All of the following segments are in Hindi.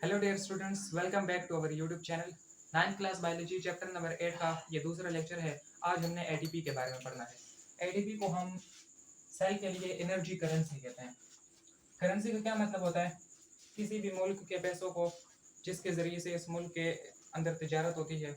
Hello dear students, welcome back to our YouTube channel. 9th class biology chapter number 8 का ये दूसरा लेक्चर है। आज हमने एटीपी के बारे में पढ़ना है। एटीपी को हम सेल के लिए एनर्जी करेंसी कहते हैं। करेंसी का क्या मतलब होता है? किसी भी मुल्क के पैसों को जिसके ज़रिए से इस मुल्क के अंदर तिजारत होती है,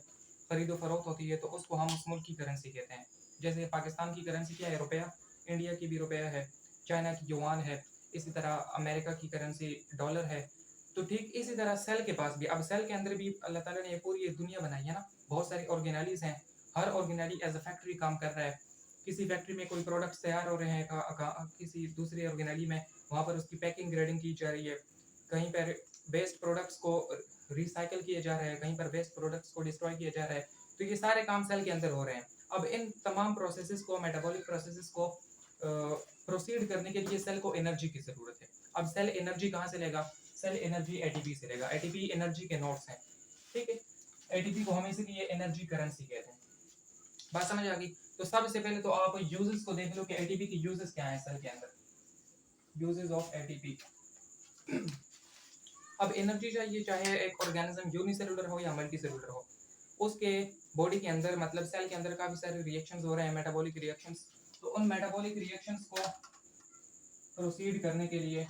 खरीदो फरोख्त होती है, तो उसको हम उस मुल्क की करेंसी कहते हैं। जैसे पाकिस्तान की करेंसी क्या है? रुपया। इंडिया की भी रुपया है, चाइना की युआन है, इसी तरह अमेरिका की करेंसी डॉलर है। तो ठीक इसी तरह सेल के पास भी, अब सेल के अंदर भी अल्लाह ताला ने ये पूरी ये दुनिया बनाई है ना, बहुत सारी ऑर्गेनाइज हैं। हर ऑर्गेनाइज एज अ फैक्ट्री काम कर रहा है। किसी फैक्ट्री में कोई प्रोडक्ट्स तैयार हो रहे हैं किसी दूसरी ऑर्गेनाइज में, वहाँ पर उसकी पैकिंग ग्रेडिंग की जा रही है। कहीं पर वेस्ट प्रोडक्ट्स को रिसाइकिल किया जा रहा है, कहीं पर वेस्ट प्रोडक्ट्स को डिस्ट्रॉय किया जा रहा है। तो ये सारे काम सेल के अंदर हो रहे हैं। अब इन तमाम प्रोसेसेस को, मेटाबॉलिक प्रोसेसेस को प्रोसीड करने के लिए सेल को एनर्जी की ज़रूरत है। अब सेल एनर्जी कहाँ से लेगा? सेल एनर्जी एटीपी से लेगा। एटीपी एनर्जी के नोट्स हैं, ठीक है। एटीपी को हम इसीलिए एनर्जी करेंसी कहते हैं। बात समझ आ गई? तो सबसे पहले तो आप यूजेस को देख लो कि एटीपी की यूजेस क्या है सेल के अंदर। Uses of ATP. अब एनर्जी चाहिए, चाहे एक ऑर्गेनिज्म यूनिसेलुलर हो या मल्टीसेलुलर हो, उसके बॉडी के अंदर मतलब सेल के अंदर काफ़ी सारे रिएक्शंस हो रहे हैं, मेटाबॉलिक रिएक्शंस। तो उन मेटाबॉलिक रिएक्शंस को प्रोसीड करने के लिए,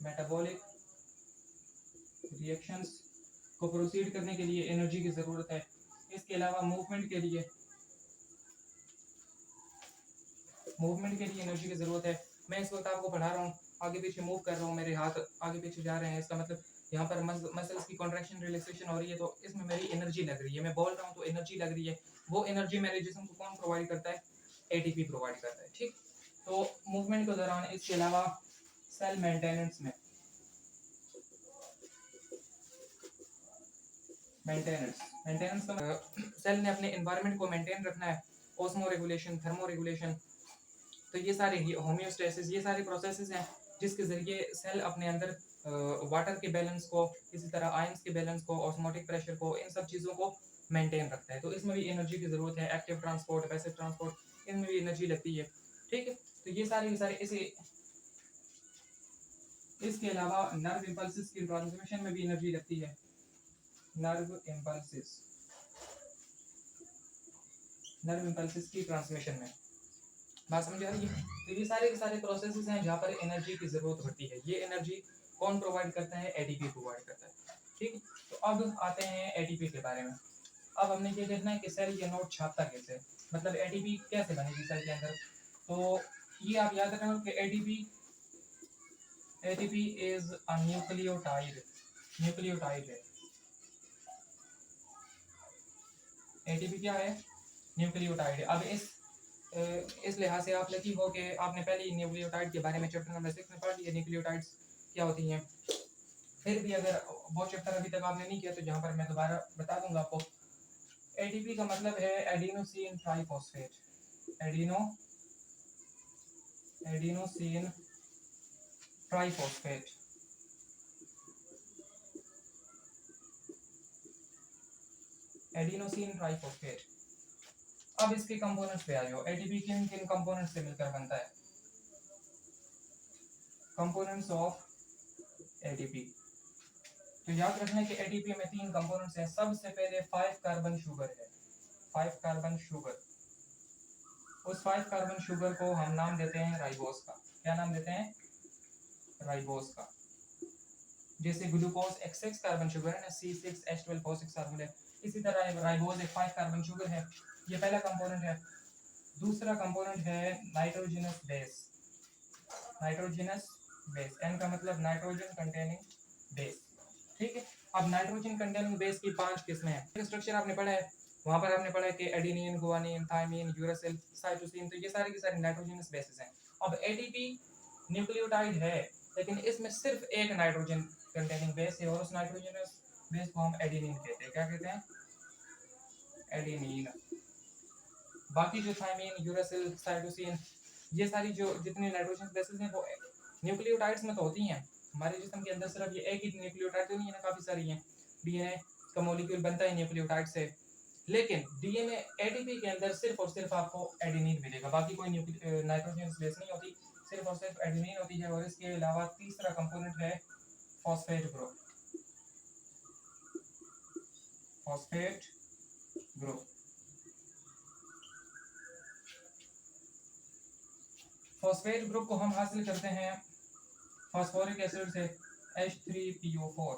मेटाबॉलिक रिएक्शंस को प्रोसीड करने के लिए एनर्जी की ज़रूरत है। इसके अलावा मूवमेंट के लिए एनर्जी की ज़रूरत है। मैं इस वक्त आपको पढ़ा रहा हूँ, आगे पीछे मूव कर रहा हूँ, मेरे हाथ आगे पीछे जा रहे हैं, इसका मतलब यहाँ पर मसल्स की कॉन्ट्रैक्शन रिलैक्सेशन हो रही है, तो इसमें मेरी एनर्जी लग रही है। मैं बोल रहा हूँ तो एनर्जी लग रही है। वो एनर्जी मेरे जिस्म को कौन प्रोवाइड करता है? एटीपी प्रोवाइड करता है, ठीक। तो मूवमेंट के दौरान, इसके अलावा सेल मेंटेनेंस का सेल ने अपने एनवायरनमेंट को मेंटेन रखना है। ओस्मो रेगुलेशन, थर्मो रेगुलेशन, तो ये सारे होम्योस्टेसिस, ये सारे प्रोसेसेस हैं जिसके ज़रिए सेल अपने अंदर वाटर के बैलेंस को, इसी तरह आयंस के बैलेंस को, ऑस्मोटिक प्रेशर को, इन सब चीज़ों को मेंटेन रखता है। तो इसमें भी एनर्जी की ज़रूरत है। एक्टिव ट्रांसपोर्ट, पैसिव ट्रांसपोर्ट, इनमें भी एनर्जी लगती है, ठीक है। तो ये सारे इसे, इसके अलावा नर्व इम्पल्सिस की ट्रांसमिशन में भी एनर्जी लगती है। नर्व इम्पल्सिस की ट्रांसमिशन में। बात समझ आ रही है? तो ये सारे के सारे प्रोसेसेस हैं जहाँ पर एनर्जी की ज़रूरत पड़ती है। ये एनर्जी कौन प्रोवाइड करता है? एटीपी प्रोवाइड करता है, ठीक है। तो अब आते हैं एटीपी के बारे में। अब हमने ये देखना है कि सेल ये नोट छापता कैसे है, मतलब एटीपी कैसे बनेगी सेल के अंदर। तो ये आप याद रखो कि एटीपी इज अ न्यूक्लियोटाइड है। एटीपी क्या है? न्यूक्लियोटाइड है। अब इस लिहाज से आप लकी हो कि आपने पहले ही न्यूक्लियोटाइड के बारे में चैप्टर नंबर 6 में पढ़ लिया, न्यूक्लियोटाइड्स क्या होती हैं। फिर भी अगर वो चैप्टर अभी तक आपने नहीं किया तो जहाँ पर मैं दोबारा बता दूंगा आपको। एटीपी का मतलब है adenosine triphosphate. Adenosine triphosphate. Adenosine triphosphate. अब इसके कंपोनेंट्स पे आ जाओ। एटीपी किन किन कंपोनेंट्स से मिलकर बनता है? Components of ATP. तो याद रखना है कि एटीपी में 3 कंपोनेंट्स हैं। सबसे पहले 5 कार्बन शुगर है, 5 कार्बन शुगर। उस 5 कार्बन शुगर को हम नाम देते हैं राइबोस का। क्या नाम देते हैं? राइबोस का। जैसे ग्लूकोज एक 6 कार्बन शुगर है ना, C6H12O6 फॉर्मूला है, इसी तरह राइबोस एक 5 कार्बन शुगर है। ये पहला कंपोनेंट है। दूसरा कंपोनेंट है nitrogenous base. Nitrogenous base, N का मतलब नाइट्रोजन कंटेनिंग बेस, ठीक है। अब नाइट्रोजन कंटेनिंग बेस की 5 किस्में हैं। स्ट्रक्चर आपने पढ़ा है, वहां पर आपने पढ़ा है कि adenine, guanine, thymine, uracil, cytosine, तो ये सारे के सारे नाइट्रोजनस बेसेस हैं। अब एटीपी न्यूक्लियोटाइड है, लेकिन इसमें सिर्फ एक नाइट्रोजन कंटेनिंग बेस है, और उस नाइट्रोजनस बेस को हम एडेनिन कहते हैं। क्या कहते हैं? एडेनिन। बाकी जो थाइमिन, यूरासिल, साइटोसिन, ये सारी जो जितनी नाइट्रोजन बेसेस हैं वो न्यूक्लियोटाइड्स में तो होती हैं। हमारे जिस्म के अंदर सिर्फ ये एक ही न्यूक्लियोटाइड तो नहीं है ना, काफ़ी सारी हैं। डीएनए का मॉलिक्यूल बनता है न्यूक्लियोटाइड से, लेकिन डीएनए एटीपी के अंदर सिर्फ और सिर्फ आपको एडेनिन मिलेगा, बाकी कोई नाइट्रोजन बेस नहीं होती, सिर्फ और सिर्फ एडेनिन होती है। और इसके अलावा तीसरा कंपोनेंट है phosphate group, phosphate group. Phosphate group को हम हासिल करते हैं फास्फोरिक एसिड से H3PO4,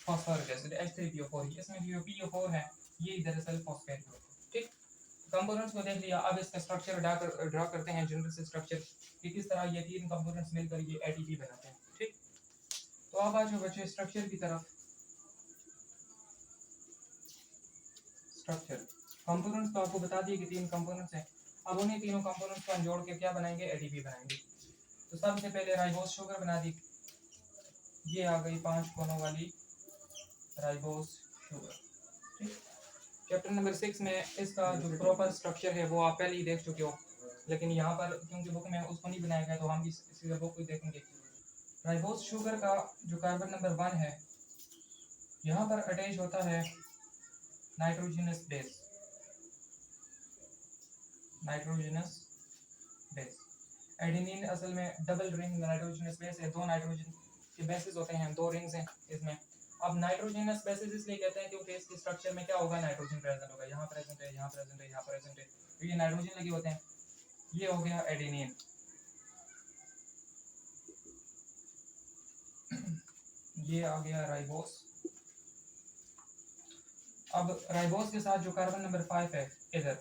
फास्फोरिक एसिड H3PO4, इसमें जो PO4 है ये दरअसल फॉस्फेट ग्रुप है। ठीक, कंपोनेंट्स को देख लिया, अब इसका स्ट्रक्चर ड्रा करते हैं, जनरल से स्ट्रक्चर कि किस तरह ये तीन कंपोनेंट्स मिलकर ये एटीपी बनाते हैं। ठीक, तो अब आ जाओ बच्चे स्ट्रक्चर की तरफ। स्ट्रक्चर कंपोनेंट्स तो आपको बता दिए कि तीन कंपोनेंट्स हैं। अब उन्हीं तीनों कंपोनेंट्स को हम जोड़ के क्या बनाएंगे, एटीपी बनाएंगे। तो सबसे पहले राइबोस शुगर बना दी, ये आ गई 5 कोनों वाली राइबोस शुगर। ठीक, चैप्टर नंबर 6 में इसका जो प्रॉपर स्ट्रक्चर है वो आप पहले ही देख चुके हो, लेकिन यहाँ पर क्योंकि बुक में उसको नहीं बनाया गया तो हम इसी बुक को देखेंगे। राइबोस शुगर का जो कार्बन नंबर 1 है यहाँ पर अटैच होता है nitrogenous base, nitrogenous base. Adenine असल में डबल रिंग नाइट्रोजनस बेस है, दो नाइट्रोजन के बेसेस होते हैं, दो रिंग्स हैं इसमें। अब नाइट्रोजनस बेसेस इसलिए कहते हैं क्योंकि इसके स्ट्रक्चर में क्या होगा, नाइट्रोजन प्रेजेंट होगा, यहाँ प्रेजेंट है, यहाँ प्रेजेंट है, यहाँ प्रेजेंट है, तो ये नाइट्रोजन लगे होते हैं। ये हो गया एडेनिन, ये आ गया राइबोस। अब राइबोस के साथ जो कार्बन नंबर 5 है इधर,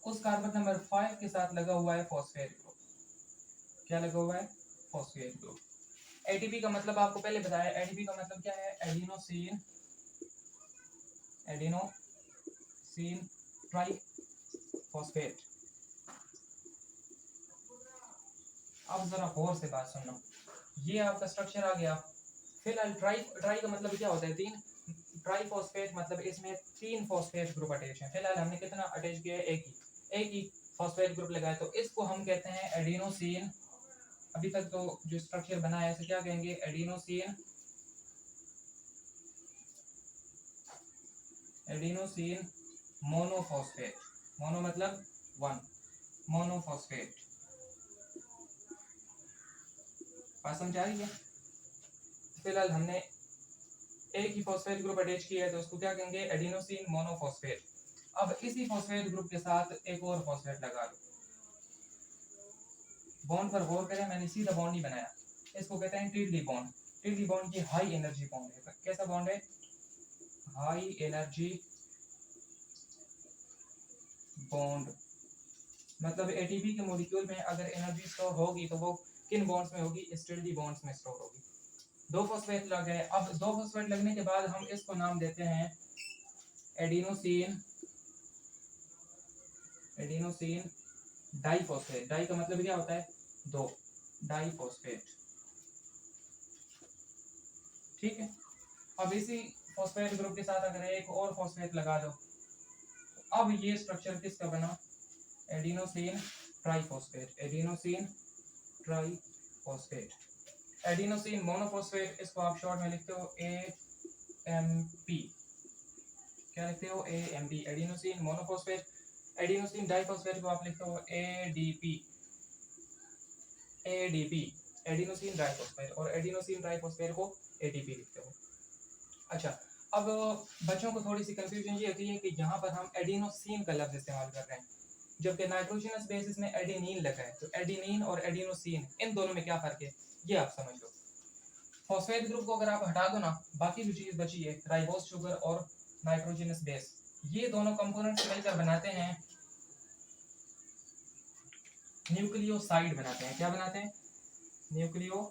उस कार्बन नंबर 5 के साथ लगा हुआ है फॉस्फेट ग्रुप। क्या लगा हुआ है, फॉस्फेट ग्रुप। एटीपी का मतलब आपको पहले बताया, एटीपी का मतलब क्या है, एडिनोसिन, एडिनोसिन ट्राइफॉस्फेट। अब जरा गौर से बात सुनना, ये आपका स्ट्रक्चर आ गया। फिलहाल ट्राई का मतलब क्या होता है, तीन। ट्राइफॉस्फेट मतलब इसमें तीन फॉस्फेट ग्रुप अटैच हैं। फिलहाल हमने कितना अटैच किया है, एक ही फॉस्फेट ग्रुप लगाया, तो इसको हम कहते हैं एडिनोसिन। अभी तक तो जो स्ट्रक्चर बना है इसे क्या कहेंगे, एडिनोसिन, एडिनोसिन मोनोफॉस्फेट। मोनो मतलब वन, मोनोफॉस्फेट। बात समझ आ रही है। फिलहाल हमने एक ही फॉस्फेट ग्रुप अटैच किया है तो उसको क्या कहेंगे, एडिनोसिन मोनोफॉस्फेट। अब इसी फॉस्फेट ग्रुप के साथ एक और फॉस्फेट लगा दो। बॉन्ड पर गौर करें, मैंने सीधा बॉन्ड नहीं बनाया, इसको कहते हैं टिडली बॉन्ड। टिडली बॉन्ड ये हाई एनर्जी बॉन्ड है। कैसा बॉन्ड है, हाई एनर्जी बॉन्ड। मतलब एटीपी के मॉलिक्यूल में अगर एनर्जी स्टोर होगी तो वो किन बॉन्ड्स में होगी, स्टिल्डी बॉन्ड्स में स्टोर होगी। दो फॉस्फेट लग गए। अब दो फॉस्फेट लगने के बाद हम इसको नाम देते हैं एडिनोसिन, एडिनोसिन डाइफॉस्फेट। डाई का मतलब क्या होता है, दो, डाइफॉस्फेट। ठीक है, अब इसी फॉस्फेट ग्रुप के साथ अगर एक और फॉस्फेट लगा दो, तो अब ये स्ट्रक्चर किसका बना, adenosine triphosphate, adenosine triphosphate. Adenosine monophosphate, इसको आप शॉर्ट में लिखते हो AMP। क्या लिखते हो, AMP, adenosine monophosphate. Adenosine diphosphate को आप लिखते हो ADP, ADP, एडिनोसिन डाइफॉस्फेट। और एडिनोसिन ट्राइफॉस्फेट को ATP लिखते हो। अच्छा, अब बच्चों को थोड़ी सी कंफ्यूजन ये होती है कि यहाँ पर हम एडिनोसिन का लफ्ज इस्तेमाल कर रहे हैं, जबकि नाइट्रोजनस बेसिस में एडेनिन लगा है। तो एडेनिन और एडिनोसिन, इन दोनों में क्या फर्क है, ये आप समझ लो। फॉस्फेट ग्रुप को अगर आप हटा दो ना, बाकी जो चीज बची है, राइबोस शुगर और नाइट्रोजनस बेस, ये दोनों कंपोनेंट्स मिलकर बनाते हैं न्यूक्लियोसाइड बनाते हैं। क्या बनाते हैं, न्यूक्लियोसाइड।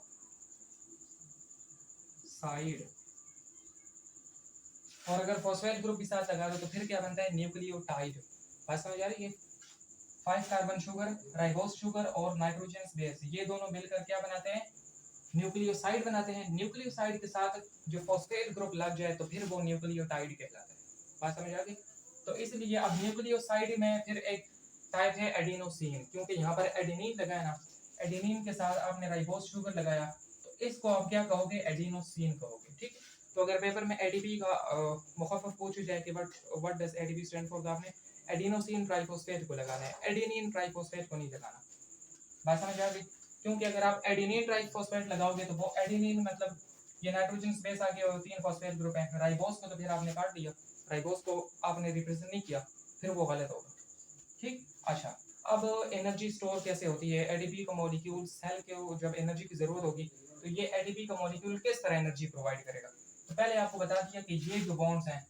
और अगर फॉस्फेट ग्रुप के साथ लगा दो तो फिर क्या बनता है, न्यूक्लियोटाइड। बात समझ आ रही है। 5 कार्बन शुगर, राइबोस शुगर और नाइट्रोजनस बेस, ये दोनों मिलकर क्या बनाते हैं, न्यूक्लियोसाइड बनाते हैं। न्यूक्लियोसाइड के साथ जो फॉस्फेट ग्रुप लग जाए तो फिर वो न्यूक्लियोटाइड कहलाता है। बात समझ आ गई। तो इसलिए अब न्यूक्लियोसाइड में फिर एक टाइप है एडिनोसिन, क्योंकि यहाँ पर एडेनिन लगाया ना, एडेनिन के साथ आपने राइबोस शुगर लगाया, तो इसको आप क्या कहोगे, एडिनोसिन कहोगे। ठीक है, तो अगर पेपर में एडीपी का मुखफ़फ़ पूछा जाए कि what does ADP stand for, तो आपने एडिनोसिन ट्राइफॉस्फेट को लगाना है, एडेनिन ट्राइफॉस्फेट को नहीं लगाना। बात समझ आ गई। क्योंकि अगर आप एडिनिन ट्राइफॉस्फेट लगाओगे तो वो एडिनिन मतलब ये नाइट्रोजन स्पेस आगे और 3 फॉस्फेट ग्रुप है। राइबोस को तो फिर आपने काट दिया, राइबोस को आपने रिप्रेजेंट नहीं किया, फिर वो गलत होगा। ठीक। अच्छा, अब एनर्जी स्टोर कैसे होती है? एडीपी का मॉलिक्यूल सेल को जब एनर्जी की जरूरत होगी तो ये एडीपी का मॉलिक्यूल किस तरह एनर्जी प्रोवाइड करेगा? तो पहले आपको बता दिया कि ये जो बॉन्ड्स हैं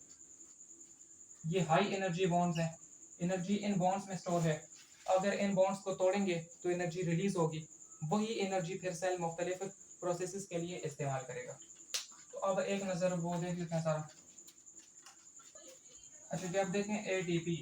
ये हाई एनर्जी बॉन्ड्स हैं, एनर्जी इन बॉन्ड्स में स्टोर है। अगर इन बॉन्ड्स को तोड़ेंगे तो एनर्जी रिलीज होगी, वही एनर्जी फिर सेल मुख्तलिफ प्रोसेसेस के लिए इस्तेमाल करेगा। तो अब एक नज़र वो देख लेते हैं सारा। अच्छा, जब देखें एटीपी,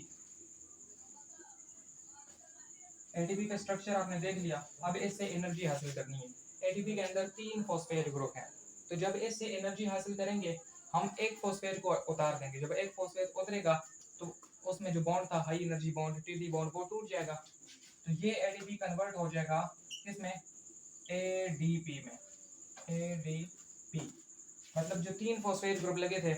एटीपी का स्ट्रक्चर आपने देख लिया। अब इससे एनर्जी हासिल करनी है। एटीपी के अंदर 3 फॉस्फेट ग्रुप हैं, तो जब इससे एनर्जी हासिल करेंगे हम एक फॉस्फेट को उतार देंगे। जब एक फॉस्फेट उतरेगा तो उसमें जो बॉन्ड था high energy bond TD bond वो टूट जाएगा, तो ये एडीपी कन्वर्ट हो जाएगा किसमें? एडीपी में। एडीपी मतलब जो 3 फॉस्फेट ग्रुप लगे थे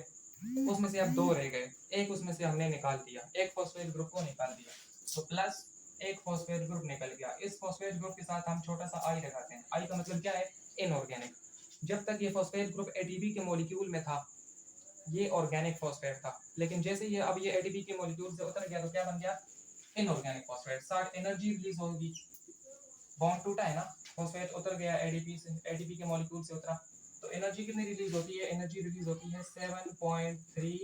उसमें से अब 2 रह गए, एक उसमें से हमने निकाल दिया, एक फॉस्फेट ग्रुप को निकाल दिया, तो प्लस एक फॉस्फेट ग्रुप निकल गया। इस फॉस्फेट ग्रुप के साथ हम छोटा सा आई लगाते हैं। आई का मतलब क्या है? इनऑर्गेनिक। जब तक ये फॉस्फेट ग्रुप एटीपी के मॉलिक्यूल में था ये ऑर्गेनिक फॉस्फेट था, लेकिन जैसे ये अब ये एटीपी के मॉलिक्यूल से उतर गया तो क्या बन गया? Inorganic phosphate. साथ एनर्जी रिलीज होगी, बॉन्ड टूटा है ना, फॉस्फेट उतर गया एडीपी से, एडीपी के मॉलिक्यूल से उतरा, तो एनर्जी कितनी रिलीज होती है? एनर्जी रिलीज होती है 7.3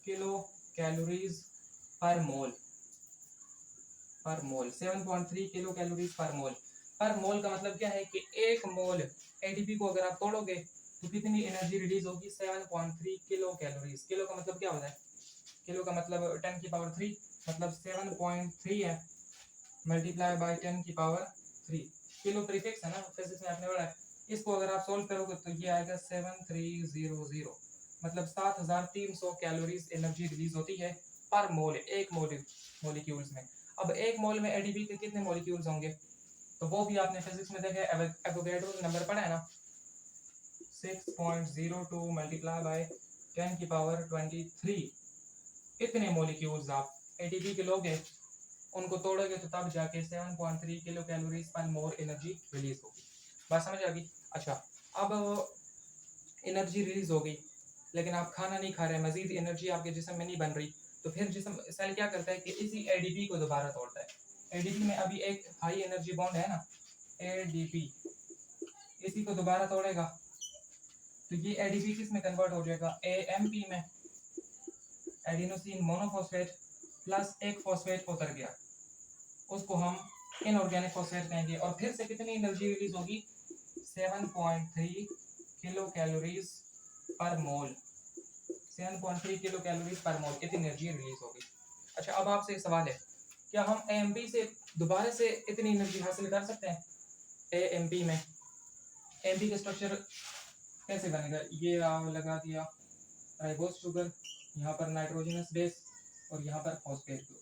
किलो कैलोरीज पर मोल। पर मोल 7.3 किलो कैलोरीज पर मोल। पर मोल का मतलब क्या है कि एक मोल एटीपी को अगर आप तोड़ोगे तो कितनी एनर्जी रिलीज होगी? 7.3 किलो कैलोरीज। किलो का मतलब क्या होता है? किलो का मतलब 10 की पावर 3, मतलब 7.3 है मल्टीप्लाई बाय 10 की पावर 3। किलो प्रीफिक्स है ना, फिजिक्स में आपने पढ़ा है। इसको अगर आप सोल्व करोगे तो ये आएगा 7300, मतलब 7300 कैलोरीज एनर्जी रिलीज होती है पर मोल, एक मॉलिक्यूल्स में। अब एक मोल में एडीपी के कितने मॉलिक्यूल्स होंगे? तो वो भी आपने फिजिक्स में देखा है, एवोगैड्रो नंबर पढ़ा है ना, 6.02 मल्टीप्लाई बाय 10 की पावर 23। इतने मॉलिक्यूल्स आप एटीपी के लोगे, उनको तोड़ोगे तो तब जाके 7.3 किलो कैलोरीज पर मोल एनर्जी रिलीज होगी। बात समझ आ गई? अच्छा, अब एनर्जी रिलीज हो गई लेकिन आप खाना नहीं खा रहे, मजीद एनर्जी आपके जिस्म में नहीं बन रही, तो फिर जिस्म सेल क्या करता है कि इसी एडीपी को दोबारा तोड़ता है। एडीपी में अभी एक हाई एनर्जी बॉन्ड है ना, एडीपी, इसी को दोबारा तोड़ेगा तो ये एडीपी किस में कन्वर्ट हो जाएगा? एएमपी में, एडिनोसिन मोनोफॉस्फेट प्लस एक फॉस्फेट उतर गया, उसको हम इनऑर्गेनिक फॉस्फेट कहेंगे। और फिर से कितनी एनर्जी रिलीज होगी? 7.3 किलो कैलोरीज पर मोल। 7.3 किलो कैलोरीज पर मोल इतनी एनर्जी रिलीज होगी। अच्छा, अब आपसे एक सवाल है, क्या हम एएमपी से दोबारा से इतनी एनर्जी हासिल कर सकते हैं? एएमपी में एएमपी का स्ट्रक्चर कैसे बनेगा? ये लगा दिया राइबोस शुगर, यहाँ पर नाइट्रोजनस बेस और यहाँ पर फॉस्फेट ग्रुप,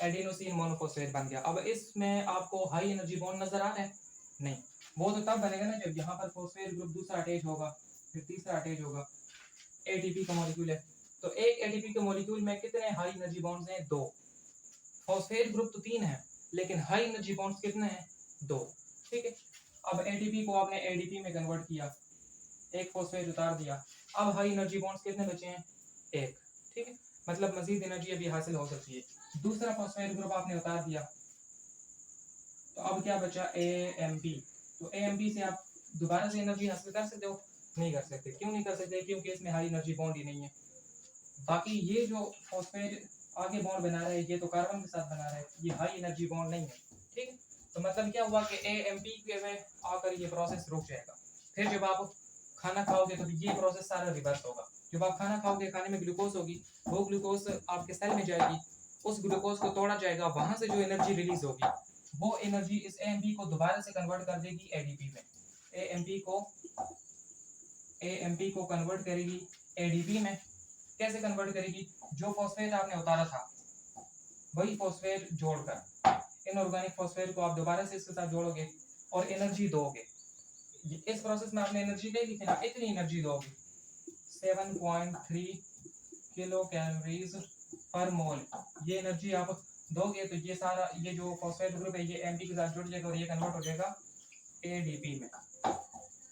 एडिनोसिन मोनोफॉस्फेट बन गया। अब इसमें आपको हाई एनर्जी बॉन्ड नजर आ रहा है? नहीं, वो तो तब बनेगा ना जब यहाँ पर फॉस्फेट ग्रुप दूसरा अटैच होगा, फिर तीसरा अटैच होगा। एटीपी का मॉलिक्यूल है तो एक एटीपी के मॉलिक्यूल में कितने हाई एनर्जी बॉन्ड्स हैं? 2। फॉस्फेट ग्रुप तो 3 है लेकिन हाई एनर्जी बॉन्ड्स कितने हैं? 2। ठीक है, अब एटीपी को आपने एडीपी में कन्वर्ट किया, एक फॉस्फेट उतार दिया, अब हाई एनर्जी बॉन्ड्स कितने बचे हैं? 1। ठीक है, मतलब मजीद एनर्जी अभी हासिल हो सकती है। दूसरा फॉस्फेट ग्रुप आपने उतार दिया तो अब क्या बचा? एएमपी। तो एएमपी से आप दोबारा से एनर्जी हासिल कर सकते हो? नहीं कर सकते। क्यों नहीं कर सकते? क्योंकि इसमें हाई एनर्जी बॉन्ड ही नहीं है। बाकी ये जो फॉस्फेट आगे बॉन्ड बना रहा है ये तो कार्बन के साथ बना रहा है, ये हाई एनर्जी बॉन्ड नहीं है। ठीक है, तो मतलब क्या हुआ कि एएमपी के में आकर ये प्रोसेस रुक जाएगा। फिर जब आप खाना खाओगे तो ये प्रोसेस सारा रिवर्स होगा। जब आप खाना खाओगे, खाने में ग्लूकोज होगी, वो ग्लूकोज आपके सेल में जाएगी, उस ग्लूकोज को तोड़ा जाएगा, वहां से जो एनर्जी रिलीज होगी वो एनर्जी इस एएमपी को दोबारा से कन्वर्ट कर देगी एडीपी में। एएमपी को कन्वर्ट करेगी एडीपी में। कैसे कन्वर्ट करेगी? जो फॉस्फेट आपने उतारा था वही फॉस्फेट जोड़कर इनऑर्गेनिक फॉस्फेट को आप दोबारा से इसके साथ जोड़ोगे और एनर्जी दोगे। इस प्रोसेस में आपने एनर्जी दे दी थी ना, इतनी एनर्जी दोगे 7.3 किलो कैलोरीज पर मोल। ये एनर्जी आप दोगे तो ये सारा ये जो फॉस्फेट ग्रुप है ये एमपी के साथ जुड़ जाएगा और ये कन्वर्ट हो जाएगा एडीपी में।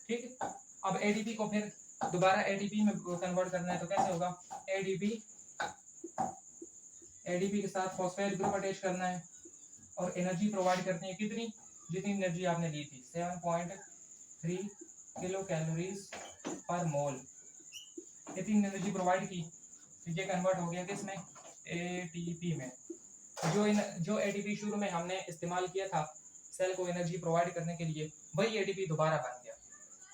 ठीक है, अब एडीपी को फिर दोबारा एटीपी में कन्वर्ट करना है तो कैसे होगा, एडीपी के साथ फॉस्फेट ग्रुप अटैच करना है और एनर्जी प्रोवाइड करनी है कितनी, जितनी एनर्जी आपने ली थी 7.3 किलो कैलोरीज पर मोल, इतनी एनर्जी प्रोवाइड की तो ये कन्वर्ट हो गया किसमें, एटीपी में। जो एटीपी शुरू में हमने इस्तेमाल किया था सेल को एनर्जी प्रोवाइड करने के लिए, वही एटीपी दोबारा बन गया।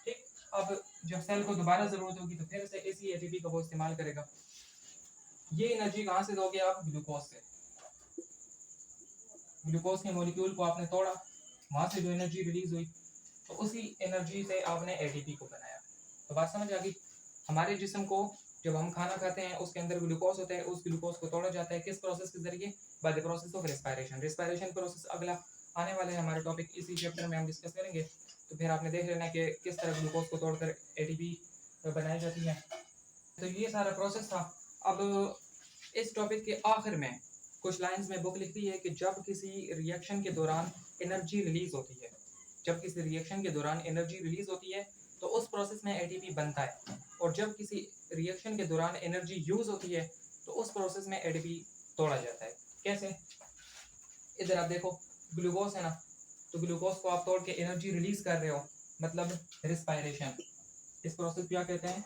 ठीक, अब जब सेल को दोबारा जरूरत होगी तो फिर से इसी एटीपी का वो इस्तेमाल करेगा। ये एनर्जी कहाँ से दोगे आप, ग्लूकोज से। ग्लूकोज के मॉलिक्यूल को आपने तोड़ा, वहां से जो एनर्जी रिलीज हुई तो उसी एनर्जी से आपने एटीपी को बनाया। तो बात समझ आ गई। हमारे जिस्म को जब हम खाना खाते हैं उसके अंदर ग्लूकोज होता है, उस ग्लूकोज को तोड़ा जाता है किस प्रोसेस के जरिए, by the process of respiration. Respiration process अगला आने वाले हमारे टॉपिक इसी चैप्टर में हम डिस्कस करेंगे। तो फिर आपने देख लेना कि किस तरह ग्लूकोज को तोड़कर एटीपी बनाई जाती है। तो ये सारा प्रोसेस था। अब इस टॉपिक के आखिर में कुछ लाइंस में बुक लिखती है कि जब किसी रिएक्शन के दौरान एनर्जी रिलीज होती है, जब किसी रिएक्शन के दौरान एनर्जी रिलीज होती है तो उस प्रोसेस में एटीपी बनता है, और जब किसी रिएक्शन के दौरान एनर्जी यूज होती है तो उस प्रोसेस में एटीपी तोड़ा जाता है। कैसे, इधर आप देखो ग्लूकोज है ना, तो ग्लूकोज को आप तोड़ के एनर्जी रिलीज कर रहे हो, मतलब रिस्पायरेशन। इस प्रोसेस क्या कहते हैं,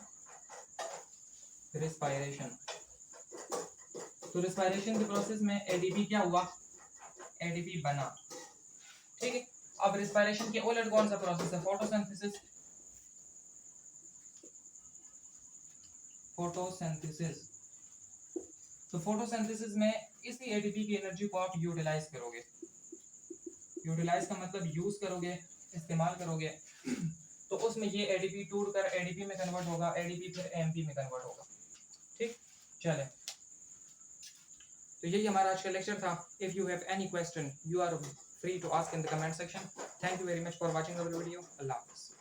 रिस्पायरेशन। तो रिस्पायरेशन के प्रोसेस में एडीपी क्या हुआ, एडीपी बना। ठीक है, अब रिस्पायरेशन के उलट कौन सा प्रोसेस है, फोटोसिंथेसिस। फोटोसिंथेसिस, तो फोटोसिंथेसिस में इसी एडीपी की एनर्जी को आप यूटिलाइज करोगे। यूटिलाइज का मतलब यूज करोगे, इस्तेमाल करोगे तो उसमें ये एडीपी टूट कर एडीपी में कन्वर्ट होगा, एडीपी फिर एमपी में कन्वर्ट होगा। ठीक, चले तो यही हमारा आज का लेक्चर था। If you have any question you are free to ask in the comment section. Thank you very much for watching our video. Allah Hafiz.